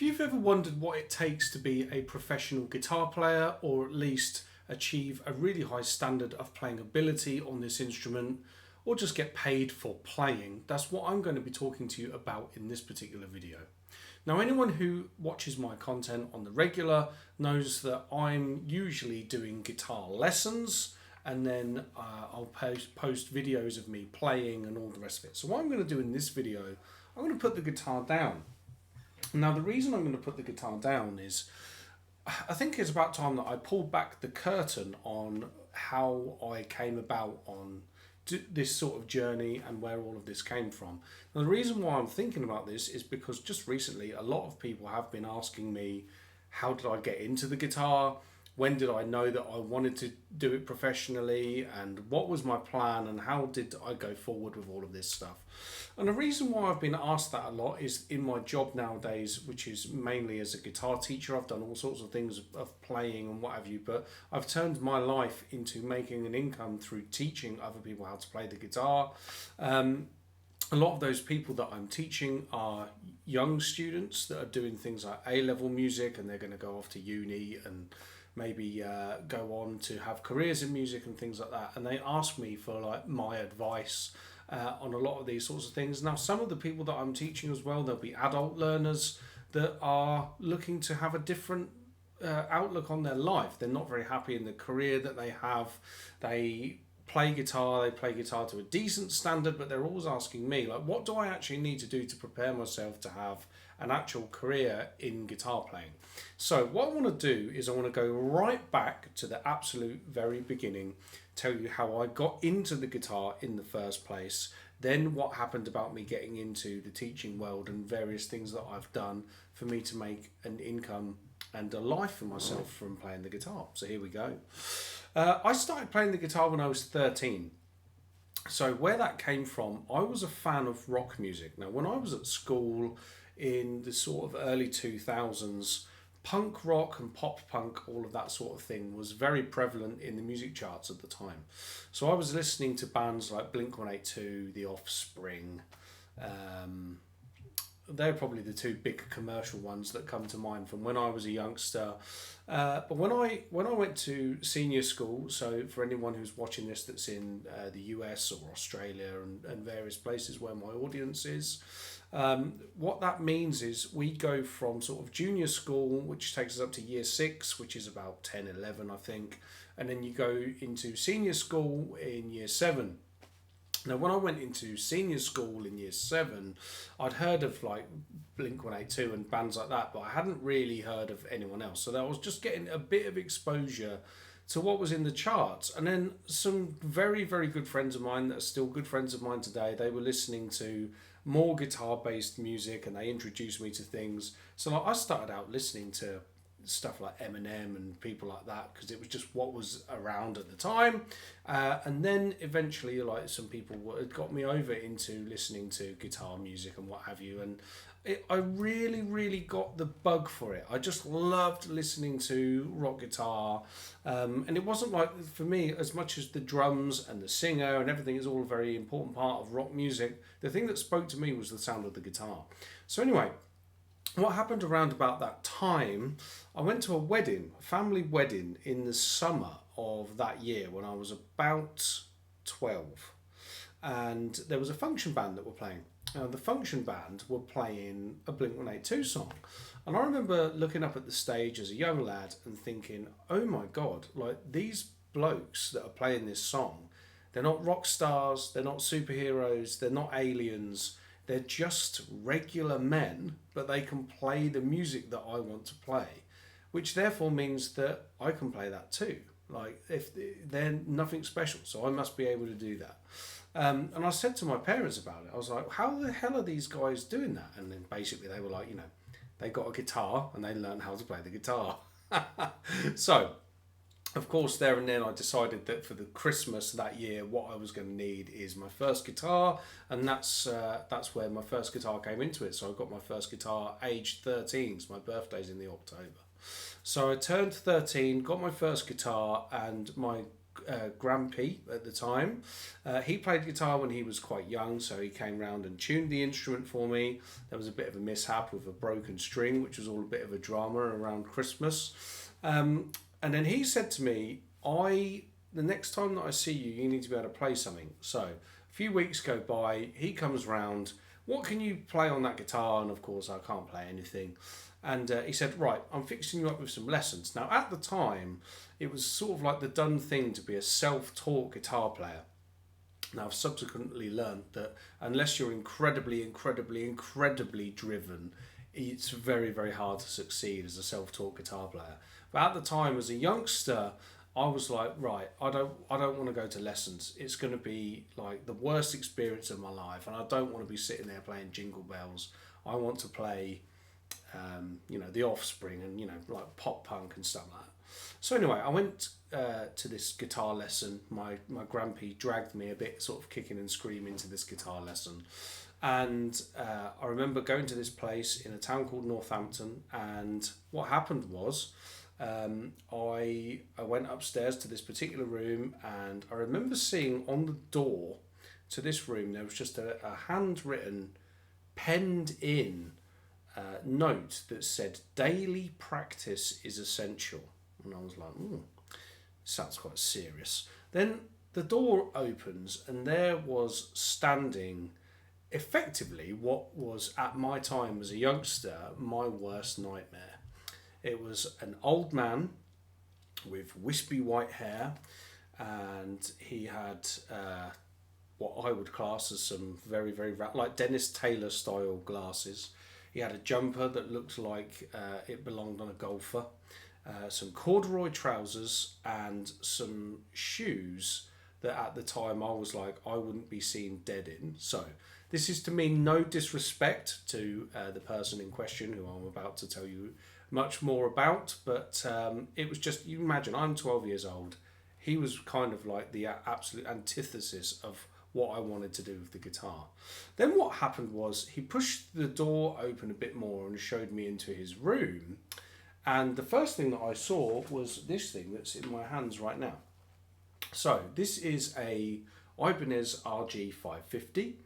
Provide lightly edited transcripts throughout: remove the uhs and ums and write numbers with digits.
If you've ever wondered what it takes to be a professional guitar player, or at least achieve a really high standard of playing ability on this instrument, or just get paid for playing, that's what I'm going to be talking to you about in this particular video. Now, anyone who watches my content on the regular knows that I'm usually doing guitar lessons, and then I'll post videos of me playing and all the rest of it. So what I'm going to do in this video, I'm going to put the guitar down. Now, the reason I'm going to put the guitar down is I think it's about time that I pulled back the curtain on how I came about on this sort of journey and where all of this came from. Now, the reason why I'm thinking about this is because just recently a lot of people have been asking me, how did I get into the guitar? When did I know that I wanted to do it professionally, and what was my plan, and how did I go forward with all of this stuff? And the reason why I've been asked that a lot is in my job nowadays, which is mainly as a guitar teacher. I've done all sorts of things of playing and what have you, but I've turned my life into making an income through teaching other people how to play the guitar. A lot of those people that I'm teaching are young students that are doing things like A-level music, and they're going to go off to uni and maybe go on to have careers in music and things like that. And they ask me for like my advice on a lot of these sorts of things. Now, some of the people that I'm teaching as well, there'll be adult learners that are looking to have a different outlook on their life. They're not very happy in the career that they have. They play guitar to a decent standard, but they're always asking me, like, what do I actually need to do to prepare myself to have an actual career in guitar playing? So what I want to do is I want to go right back to the absolute very beginning, tell you how I got into the guitar in the first place, then what happened about me getting into the teaching world and various things that I've done for me to make an income and a life for myself from playing the guitar. So here we go. I started playing the guitar when I was 13. So where that came from, I was a fan of rock music. Now, when I was at school in the sort of early 2000s, punk rock and pop punk, all of that sort of thing was very prevalent in the music charts at the time. So I was listening to bands like Blink-182, The Offspring. They're probably the two big commercial ones that come to mind from when I was a youngster. But when I went to senior school, so for anyone who's watching this that's in the US or Australia and various places where my audience is, what that means is we go from sort of junior school, which takes us up to year 6, which is about 10, 11, I think. And then you go into senior school in year 7. Now, when I went into senior school in year 7, I'd heard of like Blink-182 and bands like that, but I hadn't really heard of anyone else. So I was just getting a bit of exposure to what was in the charts. And then some very, very good friends of mine that are still good friends of mine today, they were listening to more guitar-based music, and they introduced me to things. So like, I started out listening to stuff like Eminem and people like that because it was just what was around at the time, and then eventually like some people had got me over into listening to guitar music and what have you, and I really got the bug for it. I just loved listening to rock guitar, and it wasn't like, for me, as much as the drums and the singer and everything is all a very important part of rock music, the thing that spoke to me was the sound of the guitar. So anyway, what happened around about that time, I went to a family wedding in the summer of that year when I was about 12. And there was a function band that were playing. The function band were playing a Blink-182 song. And I remember looking up at the stage as a young lad and thinking, oh my God, like these blokes that are playing this song, they're not rock stars, they're not superheroes, they're not aliens. They're just regular men, but they can play the music that I want to play, which therefore means that I can play that too. Like, if they're nothing special, so I must be able to do that. And I said to my parents about it. I was like, how the hell are these guys doing that? And then basically they were like, they got a guitar and they learned how to play the guitar. So, of course, there and then I decided that for the Christmas that year, what I was going to need is my first guitar, and that's where my first guitar came into it. So I got my first guitar aged 13, so my birthday's in the October. So I turned 13, got my first guitar, and my Grampy at the time. He played guitar when he was quite young, so he came round and tuned the instrument for me. There was a bit of a mishap with a broken string, which was all a bit of a drama around Christmas. And then he said to me, the next time that I see you, you need to be able to play something. So a few weeks go by, he comes round, what can you play on that guitar? And of course I can't play anything. And he said, right, I'm fixing you up with some lessons. Now at the time, it was sort of like the done thing to be a self-taught guitar player. Now I've subsequently learned that unless you're incredibly driven, it's very, very hard to succeed as a self-taught guitar player. But at the time, as a youngster, I was like, right, I don't want to go to lessons. It's going to be like the worst experience of my life, and I don't want to be sitting there playing Jingle Bells. I want to play, The Offspring and like pop punk and stuff like that. So anyway, I went to this guitar lesson. My grampy dragged me a bit, sort of kicking and screaming, to this guitar lesson. And I remember going to this place in a town called Northampton, and what happened was I went upstairs to this particular room, and I remember seeing on the door to this room there was just a handwritten, penned in note that said, "Daily practice is essential." And I was like, sounds quite serious. Then the door opens, and there was standing effectively what was at my time as a youngster my worst nightmare. It was an old man with wispy white hair, and he had what I would class as some very, very like Dennis Taylor style glasses. He had a jumper that looked like it belonged on a golfer, some corduroy trousers, and some shoes that at the time I was like, I wouldn't be seen dead in. So this is to mean no disrespect to the person in question who I'm about to tell you much more about, but it was just, you imagine, I'm 12 years old. He was kind of like the absolute antithesis of what I wanted to do with the guitar. Then what happened was he pushed the door open a bit more and showed me into his room, and the first thing that I saw was this thing that's in my hands right now. So this is a Ibanez RG 550.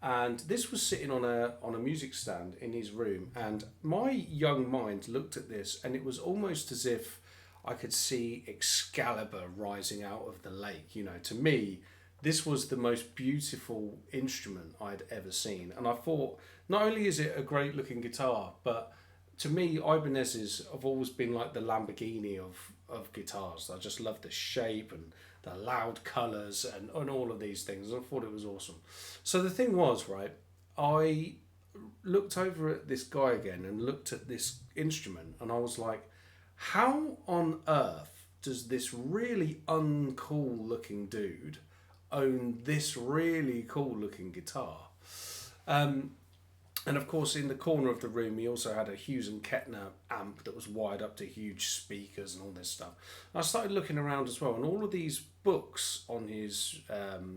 And this was sitting on a music stand in his room, and my young mind looked at this, and it was almost as if I could see Excalibur rising out of the lake. To me, this was the most beautiful instrument I'd ever seen. And I thought, not only is it a great looking guitar, but to me, Ibanez's have always been like the Lamborghini of guitars. I just love the shape and the loud colours and all of these things. I thought it was awesome. So the thing was, right, I looked over at this guy again and looked at this instrument, and I was like, how on earth does this really uncool looking dude own this really cool looking guitar? And of course, in the corner of the room, he also had a Hughes and Kettner amp that was wired up to huge speakers and all this stuff. I started looking around as well, and all of these books on his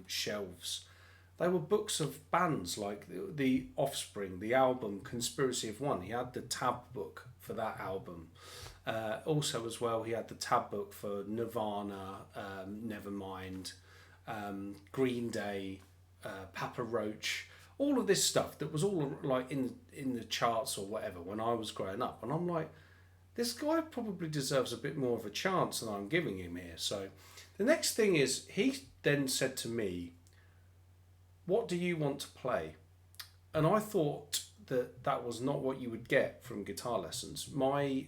shelves, they were books of bands like the Offspring, the album Conspiracy of One. He had the tab book for that album. Also, as well, he had the tab book for Nirvana, Nevermind, Green Day, Papa Roach. All of this stuff that was all like in the charts or whatever when I was growing up. And I'm like, this guy probably deserves a bit more of a chance than I'm giving him here. So the next thing is, he then said to me, what do you want to play? And I thought that was not what you would get from guitar lessons. My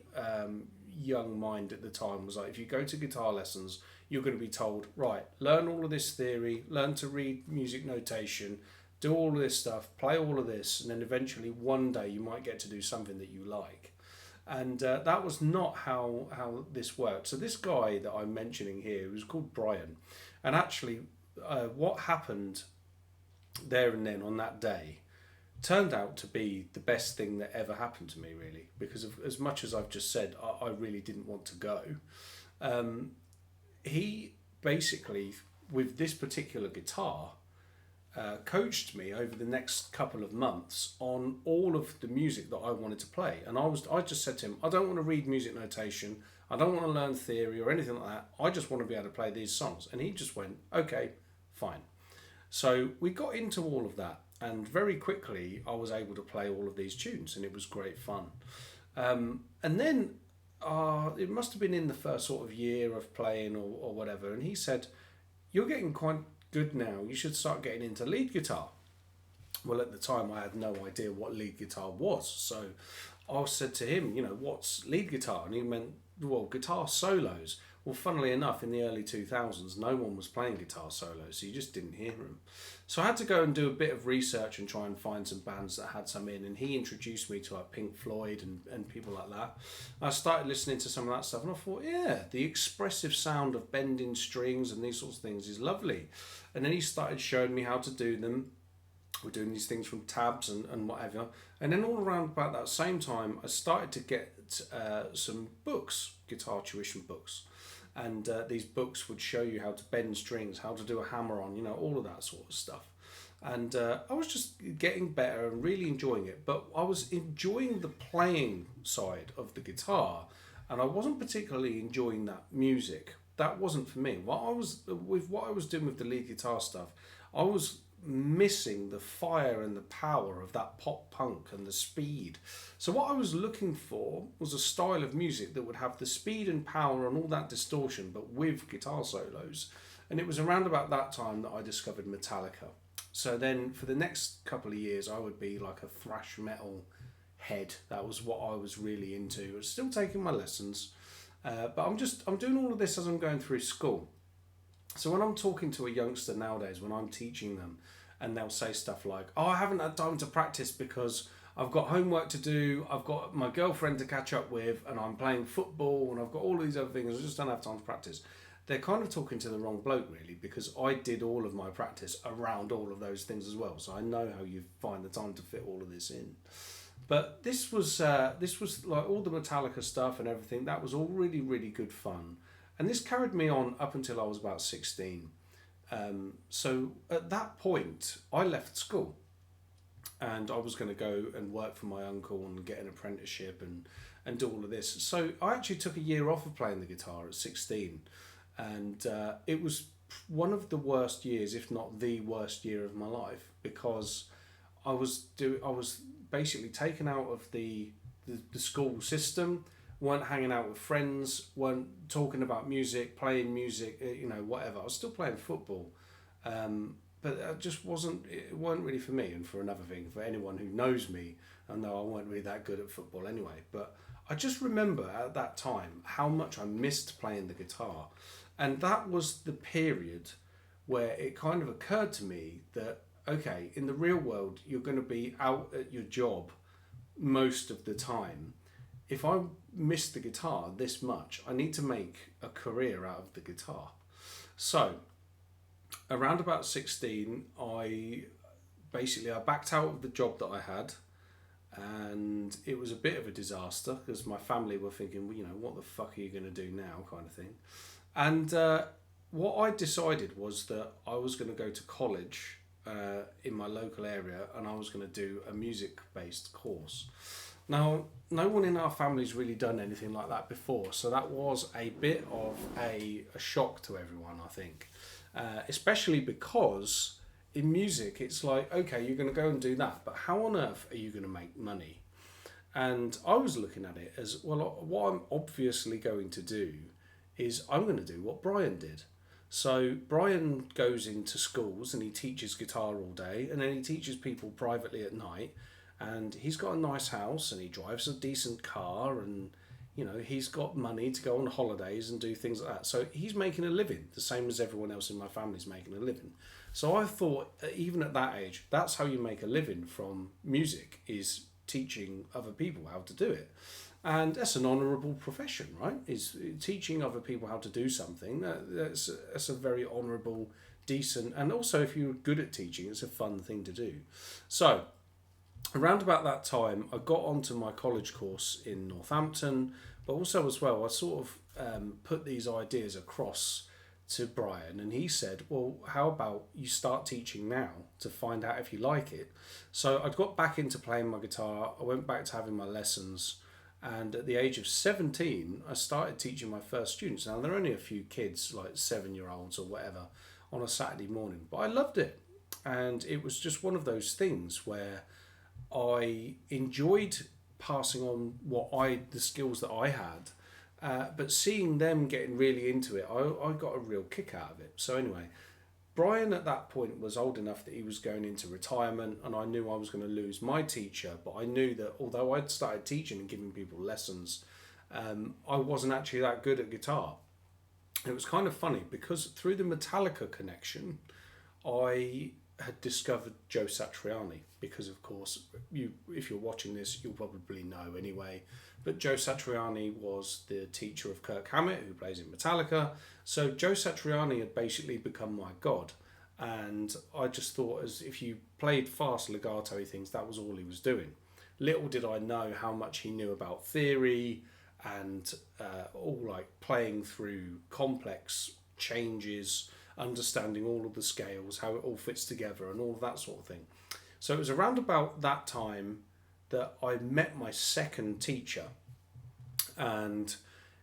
young mind at the time was like, if you go to guitar lessons, you're going to be told, right, learn all of this theory, learn to read music notation, do all of this stuff, play all of this, and then eventually one day you might get to do something that you like. And that was not how this worked. So this guy that I'm mentioning here was called Brian. And actually what happened there and then on that day turned out to be the best thing that ever happened to me, really, because of, as much as I've just said, I really didn't want to go. He basically, with this particular guitar, coached me over the next couple of months on all of the music that I wanted to play. And I just said to him, I don't want to read music notation. I don't want to learn theory or anything like that. I just want to be able to play these songs. And he just went, okay, fine. So we got into all of that. And very quickly, I was able to play all of these tunes. And it was great fun. And then it must have been in the first sort of year of playing or whatever. And he said, you're getting quite good now. You should start getting into lead guitar. Well, at the time, I had no idea what lead guitar was. So I said to him, what's lead guitar? And he meant, well, guitar solos. Well, funnily enough, in the early 2000s, no one was playing guitar solos, so you just didn't hear them. So I had to go and do a bit of research and try and find some bands that had some in, and he introduced me to like Pink Floyd and people like that. I started listening to some of that stuff, and I thought, yeah, the expressive sound of bending strings and these sorts of things is lovely. And then he started showing me how to do them. We're doing these things from tabs and whatever. And then all around about that same time, I started to get some books, guitar tuition books. And these books would show you how to bend strings, how to do a hammer on, all of that sort of stuff. And I was just getting better and really enjoying it. But I was enjoying the playing side of the guitar, and I wasn't particularly enjoying that music. That wasn't for me. What I was doing with the lead guitar stuff, I was missing the fire and the power of that pop punk and the speed. So what I was looking for was a style of music that would have the speed and power and all that distortion, but with guitar solos. And it was around about that time that I discovered Metallica. So then for the next couple of years, I would be like a thrash metal head. That was what I was really into. I was still taking my lessons, but I'm doing all of this as I'm going through school. So when I'm talking to a youngster nowadays, when I'm teaching them, and they'll say stuff like, oh, I haven't had time to practice because I've got homework to do, I've got my girlfriend to catch up with, and I'm playing football, and I've got all these other things, I just don't have time to practice. They're kind of talking to the wrong bloke, really, because I did all of my practice around all of those things as well. So I know how you find the time to fit all of this in. But this was like all the Metallica stuff and everything, that was all really, really good fun. And this carried me on up until I was about 16. So at that point, I left school and I was going to go and work for my uncle and get an apprenticeship and do all of this. So I actually took a year off of playing the guitar at 16, and it was one of the worst years, if not the worst year of my life, because I was basically taken out of the school system, weren't hanging out with friends, weren't talking about music, playing music, whatever. I was still playing football, but it weren't really for me. And for another thing, for anyone who knows me, I know I weren't really that good at football anyway. But I just remember at that time how much I missed playing the guitar. And that was the period where it kind of occurred to me that, okay, in the real world, you're going to be out at your job most of the time. If I miss the guitar this much, I need to make a career out of the guitar. So around about 16, I backed out of the job that I had, and it was a bit of a disaster because my family were thinking, well, what the fuck are you going to do now, kind of thing. And what I decided was that I was going to go to college in my local area, and I was going to do a music-based course. Now, no one in our family's really done anything like that before, so that was a bit of a shock to everyone, I think. Especially because in music, it's like, okay, you're going to go and do that, but how on earth are you going to make money? And I was looking at it as, well, what I'm obviously going to do is I'm going to do what Brian did. So Brian goes into schools and he teaches guitar all day, and then he teaches people privately at night. And he's got a nice house and he drives a decent car, and he's got money to go on holidays and do things like that. So he's making a living, the same as everyone else in my family's making a living. So I thought, even at that age, that's how you make a living from music, is teaching other people how to do it. And that's an honourable profession, right? Is teaching other people how to do something. That's a very honourable, decent, and also if you're good at teaching, it's a fun thing to do. So around about that time, I got onto my college course in Northampton, but also as well, I sort of put these ideas across to Brian, and he said, well, how about you start teaching now to find out if you like it? So I got back into playing my guitar. I went back to having my lessons, and at the age of 17 I started teaching my first students. Now they're only a few kids, like 7-year-olds or whatever, on a Saturday morning, but I loved it. And it was just one of those things where I enjoyed passing on the skills that I had, but seeing them getting really into it, I got a real kick out of it. So anyway, Brian at that point was old enough that he was going into retirement, and I knew I was going to lose my teacher, but I knew that although I'd started teaching and giving people lessons, I wasn't actually that good at guitar. It was kind of funny because through the Metallica connection, I had discovered Joe Satriani, because of course if you're watching this you'll probably know anyway, but Joe Satriani was the teacher of Kirk Hammett, who plays in Metallica. So Joe Satriani had basically become my god, and I just thought, as if you played fast legato things, that was all he was doing. Little did I know how much he knew about theory and all like playing through complex changes, understanding all of the scales, how it all fits together and all of that sort of thing. So it was around about that time that I met my second teacher, and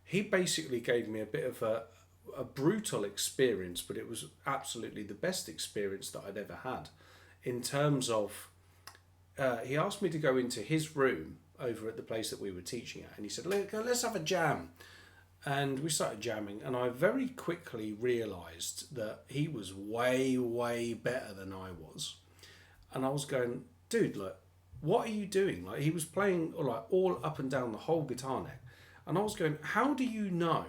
he basically gave me a bit of a brutal experience, but it was absolutely the best experience that I'd ever had, in terms of he asked me to go into his room over at the place that we were teaching at, and he said, let's have a jam. And we started jamming, and I very quickly realised that he was way, way better than I was. And I was going, dude, like, what are you doing? Like, he was playing like all up and down the whole guitar neck. And I was going, how do you know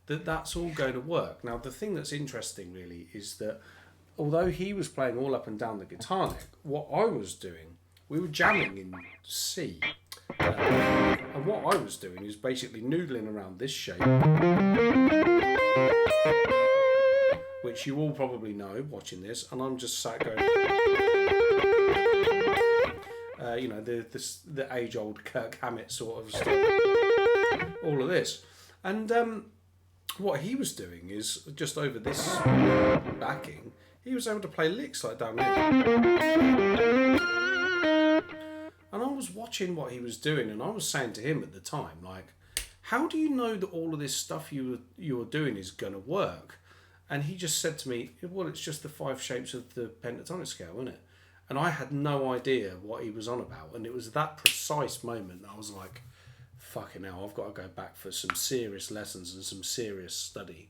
that that's all going to work? Now, the thing that's interesting really is that although he was playing all up and down the guitar neck, what I was doing, we were jamming in C. And what I was doing is basically noodling around this shape, which you all probably know watching this, and I'm just sat going, the age-old Kirk Hammett sort of stuff, all of this. And what he was doing is, just over this backing, he was able to play licks like down here. And I was watching what he was doing, and I was saying to him at the time, like, how do you know that all of this stuff you're doing is going to work? And he just said to me, well, it's just the 5 shapes of the pentatonic scale, isn't it? And I had no idea what he was on about. And it was that precise moment that I was like, fucking hell, I've got to go back for some serious lessons and some serious study.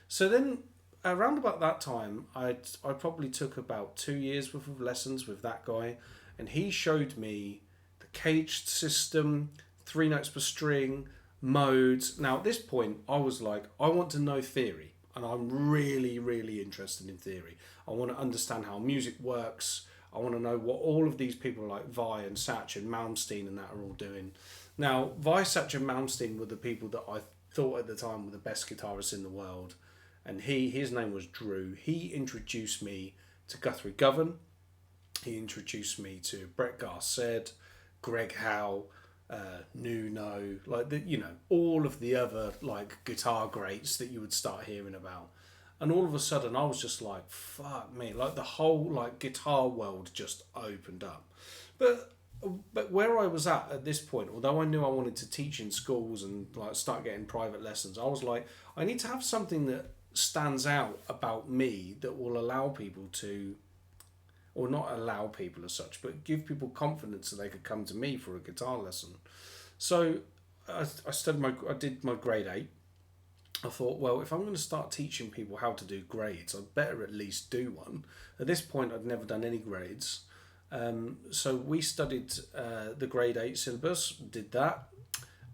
So then around about that time, I probably took about 2 years worth of lessons with that guy. And he showed me the caged system, 3 notes per string, modes. Now at this point, I was like, I want to know theory. And I'm really, really interested in theory. I want to understand how music works. I want to know what all of these people like Vi and Satch and Malmsteen and that are all doing. Now, Vi, Satch and Malmsteen were the people that I thought at the time were the best guitarists in the world. And his name was Drew. He introduced me to Guthrie Govan. He introduced me to Brett Garsed, Greg Howe, Nuno, all of the other like guitar greats that you would start hearing about. And all of a sudden I was just like, fuck me, like the whole like guitar world just opened up. But where I was at this point, although I knew I wanted to teach in schools and like start getting private lessons, I was like, I need to have something that stands out about me that will allow people to, or not allow people as such, but give people confidence that they could come to me for a guitar lesson. So I did my grade 8. I thought, well, if I'm going to start teaching people how to do grades, I'd better at least do one. At this point, I'd never done any grades. So we studied the grade 8 syllabus, did that.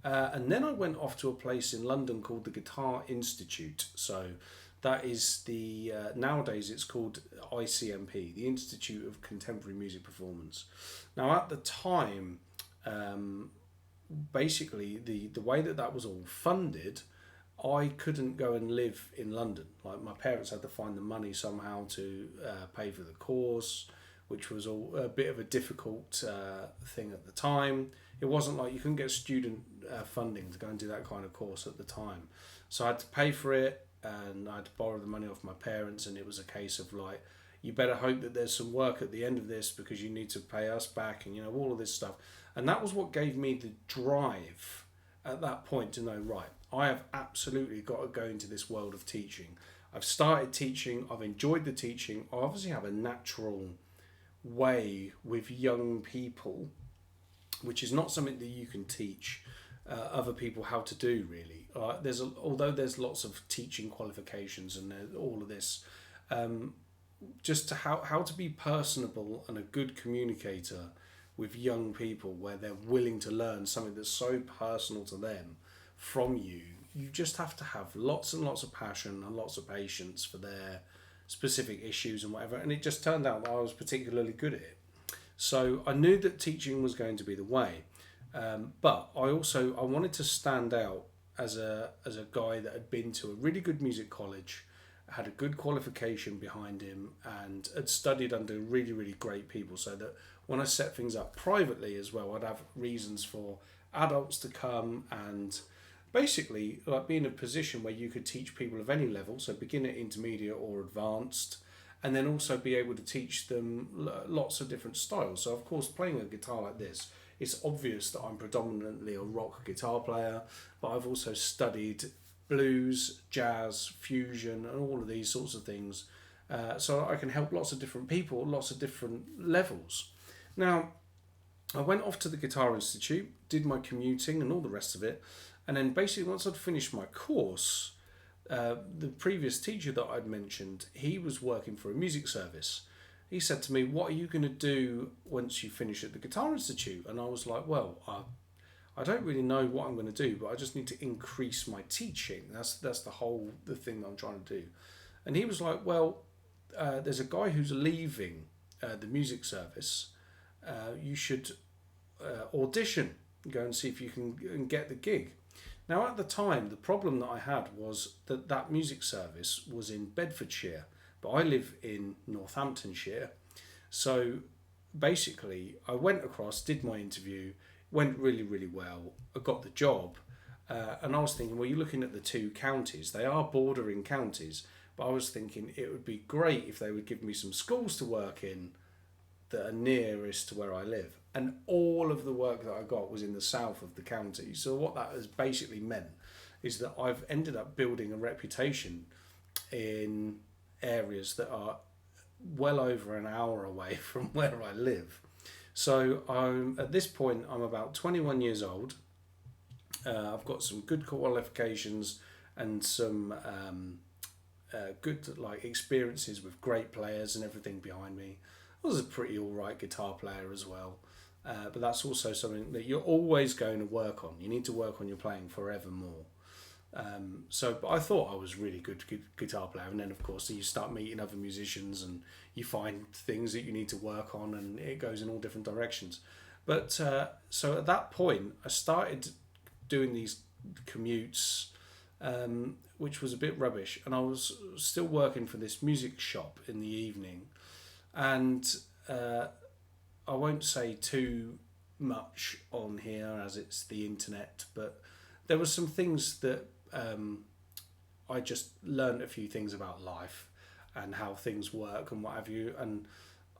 And then I went off to a place in London called the Guitar Institute. So that is nowadays it's called ICMP, the Institute of Contemporary Music Performance. Now at the time, basically the way that was all funded, I couldn't go and live in London. Like my parents had to find the money somehow to pay for the course, which was a bit of a difficult thing at the time. It wasn't like you couldn't get student funding to go and do that kind of course at the time. So I had to pay for it. and I had to borrow the money off my parents, and it was a case of like, you better hope that there's some work at the end of this because you need to pay us back, and you know, all of this stuff. And that was what gave me the drive at that point to know, right, I have absolutely got to go into this world of teaching. I've started teaching, I've enjoyed the teaching. I obviously have a natural way with young people, which is not something that you can teach other people how to do, really. Although there's lots of teaching qualifications and all of this, just to how to be personable and a good communicator with young people, where they're willing to learn something that's so personal to them from you. You just have to have lots and lots of passion and lots of patience for their specific issues and whatever. And it just turned out that I was particularly good at it. So I knew that teaching was going to be the way. But I wanted to stand out as a guy that had been to a really good music college, had a good qualification behind him, and had studied under really, really great people, so that when I set things up privately as well, I'd have reasons for adults to come and basically like be in a position where you could teach people of any level, so beginner, intermediate or advanced, and then also be able to teach them lots of different styles. So of course, playing a guitar like this, it's obvious that I'm predominantly a rock guitar player, but I've also studied blues, jazz, fusion, and all of these sorts of things, so I can help lots of different people, lots of different levels. Now, I went off to the Guitar Institute, did my commuting and all the rest of it, and then basically once I'd finished my course, the previous teacher that I'd mentioned, he was working for a music service. He said to me, "What are you going to do once you finish at the Guitar Institute?" And I was like, "Well, I don't really know what I'm going to do, but I just need to increase my teaching. That's the thing that I'm trying to do." And he was like, "Well, there's a guy who's leaving the music service. You should audition, go and see if you can get the gig." Now, at the time, the problem that I had was that music service was in Bedfordshire, but I live in Northamptonshire. So basically, I went across, did my interview, went really, really well. I got the job, and I was thinking, well, you're looking at the two counties. They are bordering counties, but I was thinking it would be great if they would give me some schools to work in that are nearest to where I live. And all of the work that I got was in the south of the county. So what that has basically meant is that I've ended up building a reputation in areas that are well over an hour away from where I live. So at this point, I'm about 21 years old. I've got some good qualifications and some good experiences with great players and everything behind me. I was a pretty alright guitar player as well. But that's also something that you're always going to work on. You need to work on your playing forevermore. But I thought I was a really good guitar player, and then of course you start meeting other musicians and you find things that you need to work on, and it goes in all different directions. But so at that point, I started doing these commutes, which was a bit rubbish, and I was still working for this music shop in the evening, and I won't say too much on here as it's the internet, but there were some things that I just learned a few things about life and how things work and what have you, and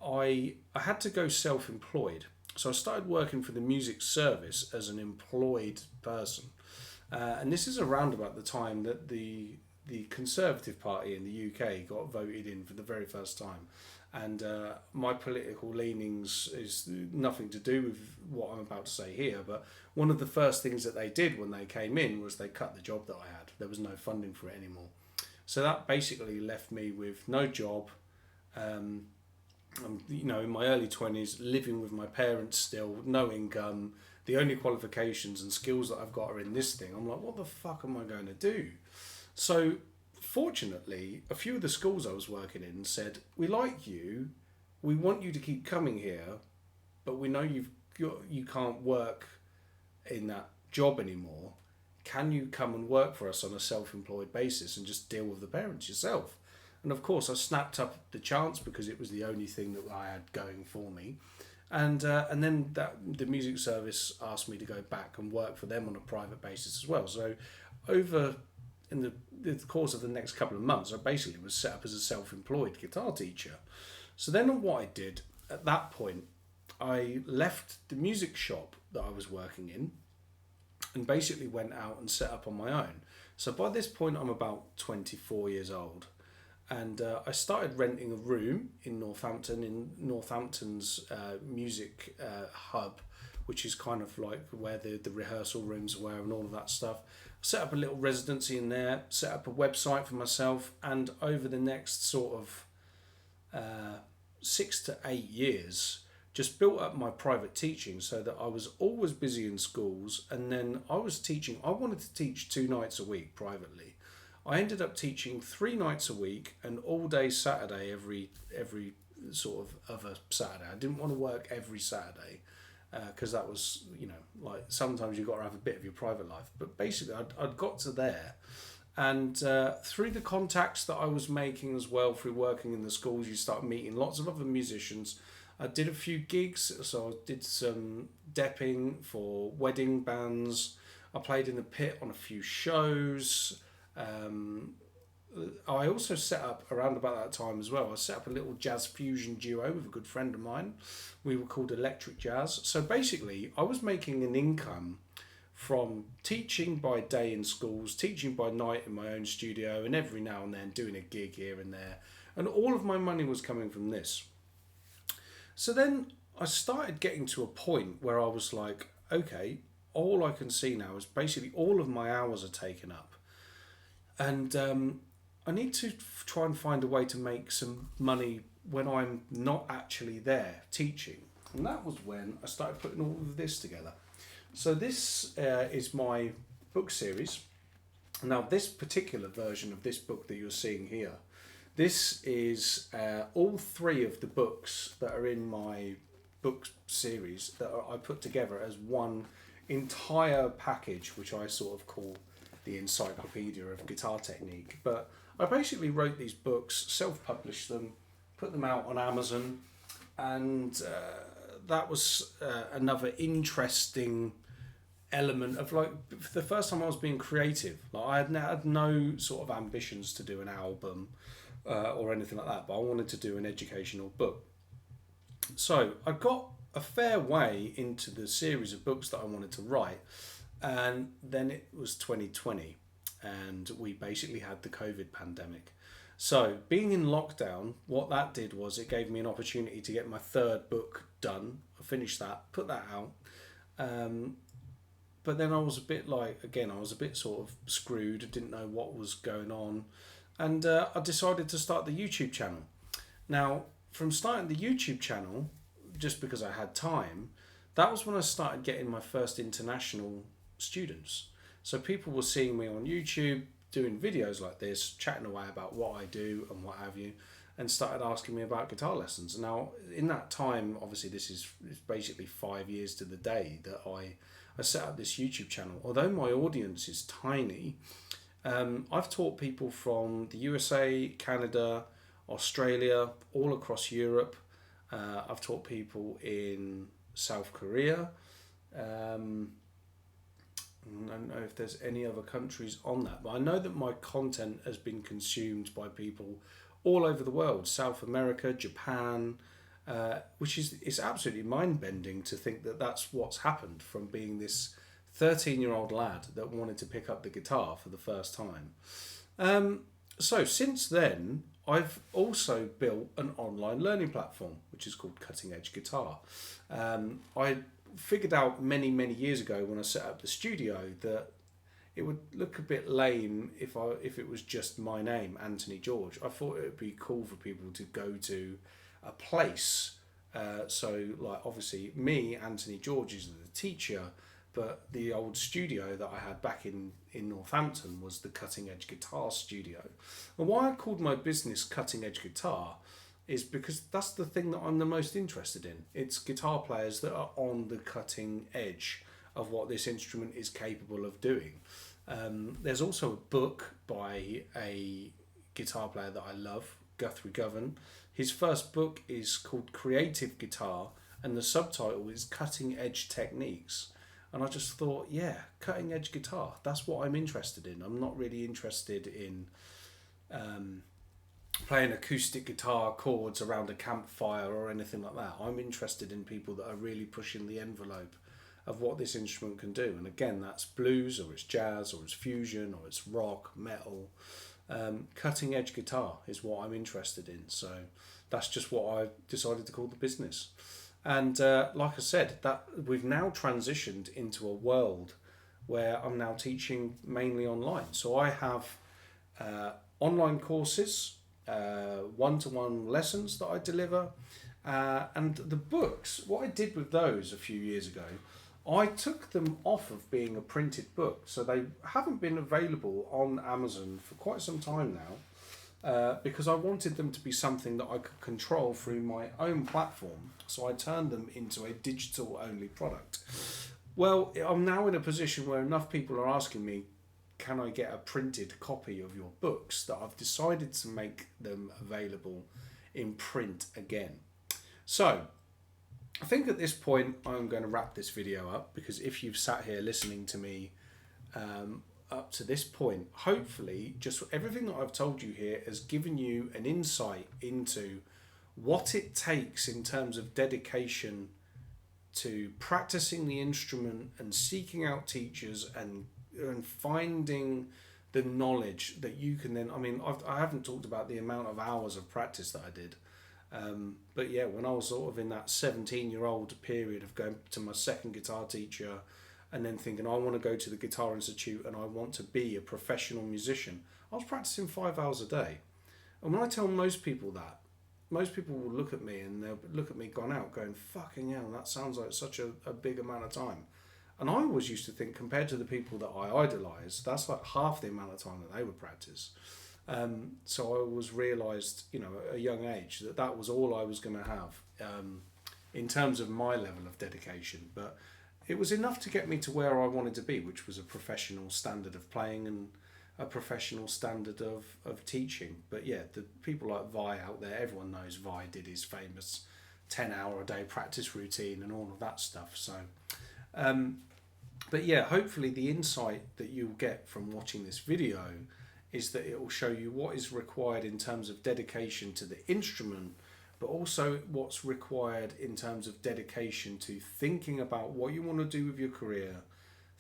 I had to go self-employed. So I started working for the music service as an employed person, and this is around about the time that the Conservative Party in the UK got voted in for the very first time. And my political leanings is nothing to do with what I'm about to say here, but one of the first things that they did when they came in was they cut the job that I had. There was no funding for it anymore. So that basically left me with no job. I'm, in my early 20s, living with my parents still, no income. The only qualifications and skills that I've got are in this thing. I'm like, what the fuck am I going to do? So fortunately, a few of the schools I was working in said, "We like you, we want you to keep coming here, but we know you can't work in that job anymore. Can you come and work for us on a self-employed basis and just deal with the parents yourself?" And of course, I snapped up the chance because it was the only thing that I had going for me. And then the music service asked me to go back and work for them on a private basis as well. So over in the course of the next couple of months, I basically was set up as a self-employed guitar teacher. So then what I did at that point, I left the music shop that I was working in and basically went out and set up on my own. So by this point, I'm about 24 years old. And I started renting a room in Northampton's music hub, which is kind of like where the rehearsal rooms were and all of that stuff. Set up a little residency in there, set up a website for myself, and over the next sort of 6 to 8 years, just built up my private teaching so that I was always busy in schools. And then I wanted to teach 2 nights a week privately. I ended up teaching 3 nights a week and all day Saturday every sort of other Saturday. I didn't want to work every Saturday because that was, like sometimes you've got to have a bit of your private life. But basically I'd got to there, and through the contacts that I was making as well through working in the schools, you start meeting lots of other musicians. I did a few gigs, so I did some depping for wedding bands. I played in the pit on a few shows. I also set up around about that time as well. I set up a little jazz fusion duo with a good friend of mine. We were called Electric Jazz. So basically, I was making an income from teaching by day in schools, teaching by night in my own studio, and every now and then doing a gig here and there. And all of my money was coming from this. So then I started getting to a point where I was like, okay, all I can see now is basically all of my hours are taken up. And I need to try and find a way to make some money when I'm not actually there teaching. And that was when I started putting all of this together. So this is my book series. Now, this particular version of this book that you're seeing here, this is all 3 of the books that are in my book series that I put together as one entire package, which I sort of call the encyclopedia of guitar technique. But I basically wrote these books, self-published them, put them out on Amazon, and that was another interesting element of, like, for the first time I was being creative. Like, I had no sort of ambitions to do an album or anything like that, but I wanted to do an educational book. So I got a fair way into the series of books that I wanted to write. And then it was 2020 and we basically had the COVID pandemic. So being in lockdown, what that did was it gave me an opportunity to get my 3rd book done. I finished that, put that out. But then I was a bit sort of screwed. I didn't know what was going on. And I decided to start the YouTube channel. Now, from starting the YouTube channel, just because I had time, that was when I started getting my first international students. So people were seeing me on YouTube doing videos like this, chatting away about what I do and what have you, and started asking me about guitar lessons. Now, in that time, obviously this is basically 5 years to the day that I set up this YouTube channel. Although my audience is tiny, I've taught people from the USA, Canada, Australia, all across Europe. I've taught people in South Korea. I don't know if there's any other countries on that, but I know that my content has been consumed by people all over the world, South America, Japan, which is, it's absolutely mind-bending to think that that's what's happened from being this 13-year-old lad that wanted to pick up the guitar for the first time. So since then, I've also built an online learning platform, which is called Cutting Edge Guitar. I figured out many years ago when I set up the studio that it would look a bit lame if it was just my name, Anthony George. I thought it would be cool for people to go to a place. So, like, obviously me, Anthony George, is the teacher, but the old studio that I had back in Northampton was the Cutting Edge Guitar Studio. And why I called my business Cutting Edge Guitar is because that's the thing that I'm the most interested in. It's guitar players that are on the cutting edge of what this instrument is capable of doing. There's also a book by a guitar player that I love, Guthrie Govan. His first book is called Creative Guitar, and the subtitle is Cutting Edge Techniques. And I just thought, yeah, cutting edge guitar, that's what I'm interested in. I'm not really interested in playing acoustic guitar chords around a campfire or anything like that. I'm interested in people that are really pushing the envelope of what this instrument can do. And again, that's blues, or it's jazz, or it's fusion, or it's rock, metal. Cutting edge guitar is what I'm interested in. So that's just what I decided to call the business. And like I said, that we've now transitioned into a world where I'm now teaching mainly online. So I have online courses, one-to-one lessons that I deliver, and the books. What I did with those a few years ago, I took them off of being a printed book, so they haven't been available on Amazon for quite some time now, because I wanted them to be something that I could control through my own platform. So I turned them into a digital-only product. Well, I'm now in a position where enough people are asking me, can I get a printed copy of your books, that I've decided to make them available in print again. So I think at this point I'm going to wrap this video up, because if you've sat here listening to me up to this point, hopefully just everything that I've told you here has given you an insight into what it takes in terms of dedication to practicing the instrument and seeking out teachers and finding the knowledge that you can then, I haven't talked about the amount of hours of practice that I did. But yeah, when I was sort of in that 17-year-old period of going to my second guitar teacher and then thinking, I want to go to the Guitar Institute and I want to be a professional musician, I was practicing 5 hours a day. And when I tell most people that, most people will look at me and they'll look at me gone out going, fucking hell, that sounds like such a big amount of time. And I always used to think, compared to the people that I idolise, that's like half the amount of time that they would practice. So I always realised, at a young age, that was all I was going to have in terms of my level of dedication. But it was enough to get me to where I wanted to be, which was a professional standard of playing and a professional standard of teaching. But yeah, the people like Vi out there, everyone knows Vi did his famous 10-hour-a-day practice routine and all of that stuff. So but yeah, hopefully the insight that you'll get from watching this video is that it will show you what is required in terms of dedication to the instrument, but also what's required in terms of dedication to thinking about what you want to do with your career,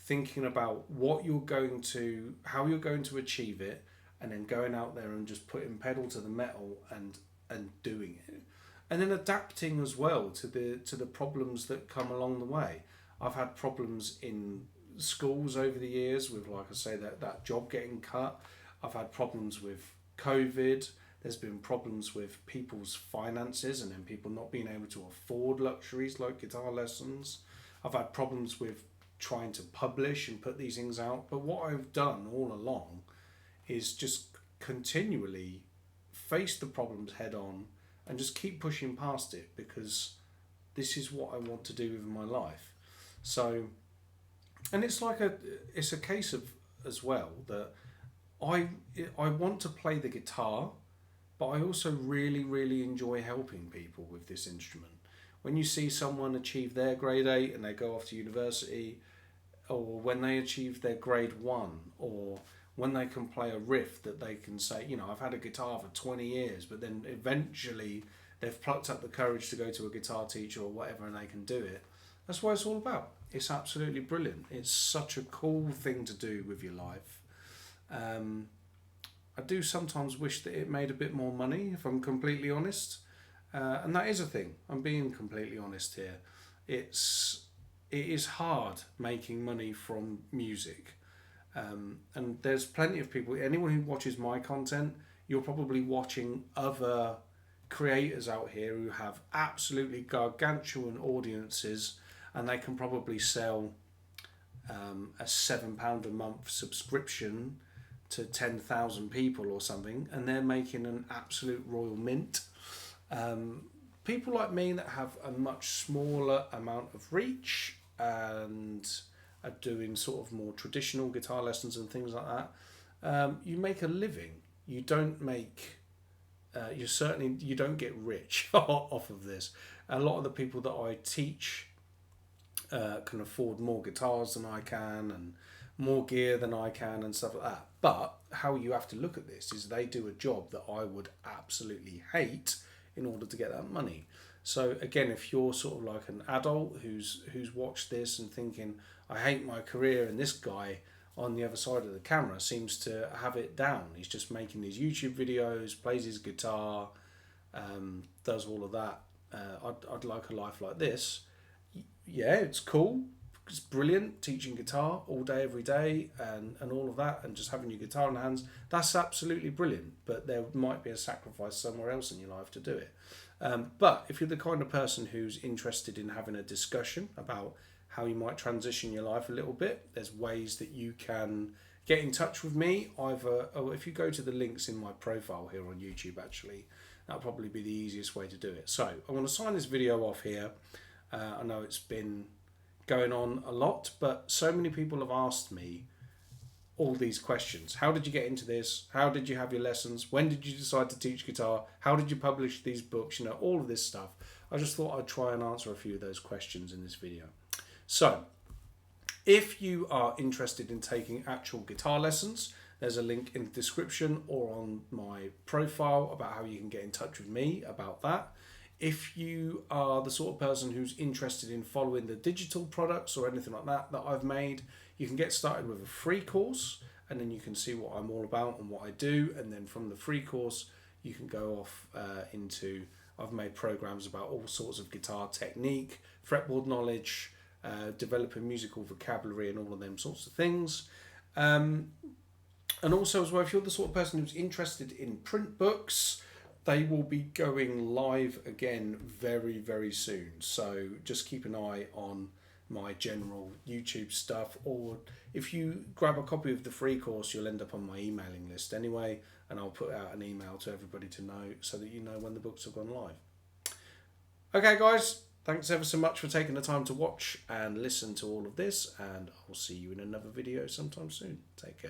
thinking about how you're going to achieve it, and then going out there and just putting pedal to the metal and doing it. And then adapting as well to the problems that come along the way. I've had problems in schools over the years with, like I say, that job getting cut. I've had problems with COVID. There's been problems with people's finances and then people not being able to afford luxuries like guitar lessons. I've had problems with trying to publish and put these things out. But what I've done all along is just continually face the problems head on and just keep pushing past it, because this is what I want to do with my life. So, and it's a case of as well that I want to play the guitar, but I also really, really enjoy helping people with this instrument. When you see someone achieve their grade 8 and they go off to university, or when they achieve their grade 1, or when they can play a riff that they can say, I've had a guitar for 20 years, but then eventually they've plucked up the courage to go to a guitar teacher or whatever and they can do it. That's what it's all about. It's absolutely brilliant. It's such a cool thing to do with your life. I do sometimes wish that it made a bit more money, if I'm completely honest. And that is a thing. I'm being completely honest here. It is hard making money from music. And there's plenty of people, anyone who watches my content, you're probably watching other creators out here who have absolutely gargantuan audiences, and they can probably sell a £7 a month subscription to 10,000 people or something, and they're making an absolute royal mint. People like me that have a much smaller amount of reach and are doing sort of more traditional guitar lessons and things like that, you make a living. You don't make you don't get rich off of this. A lot of the people that I teach can afford more guitars than I can and more gear than I can and stuff like that. But how you have to look at this is they do a job that I would absolutely hate in order to get that money. So again, if you're sort of like an adult who's watched this and thinking, I hate my career, and this guy on the other side of the camera seems to have it down. He's just making these YouTube videos, plays his guitar, does all of that. I'd like a life like this. Yeah, it's cool. It's brilliant teaching guitar all day, every day, and all of that, and just having your guitar in the hands. That's absolutely brilliant. But there might be a sacrifice somewhere else in your life to do it. But if you're the kind of person who's interested in having a discussion about how you might transition your life a little bit, there's ways that you can get in touch with me. Either, if you go to the links in my profile here on YouTube, actually, that'll probably be the easiest way to do it. So I want to sign this video off here. I know it's been going on a lot, but so many people have asked me all these questions. How did you get into this? How did you have your lessons? When did you decide to teach guitar? How did you publish these books? You know, all of this stuff. I just thought I'd try and answer a few of those questions in this video. So, if you are interested in taking actual guitar lessons, there's a link in the description or on my profile about how you can get in touch with me about that. If you are the sort of person who's interested in following the digital products or anything like that I've made, you can get started with a free course, and then you can see what I'm all about and what I do. And then from the free course, you can go off into, I've made programs about all sorts of guitar technique, fretboard knowledge, developing musical vocabulary and all of them sorts of things. And also as well, if you're the sort of person who's interested in print books, they will be going live again very, very soon. So just keep an eye on my general YouTube stuff, or if you grab a copy of the free course, you'll end up on my emailing list anyway, and I'll put out an email to everybody to know so that you know when the books have gone live. Okay guys, thanks ever so much for taking the time to watch and listen to all of this, and I'll see you in another video sometime soon. Take care.